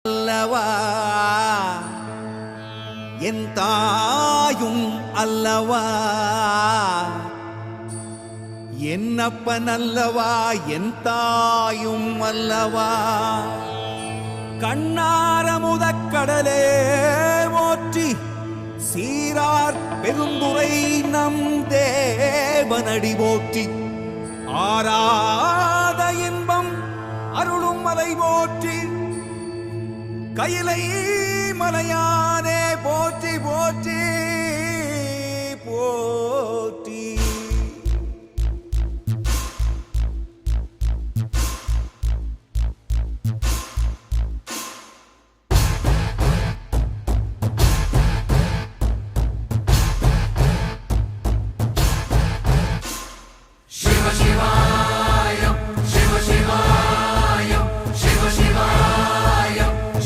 அல்லவா என் தாயும் அல்லவா என்னப்பன் அல்லவா என் தாயும் அல்லவா கண்ணாரமுதக்கடலே போற்றி சீரார் பெருந்துரை நம் தேவனடி போற்றி ஆராத இன்பம் அருளும் மலை போற்றி கையிலை மலையானே போற்றி போற்றி போற்றி.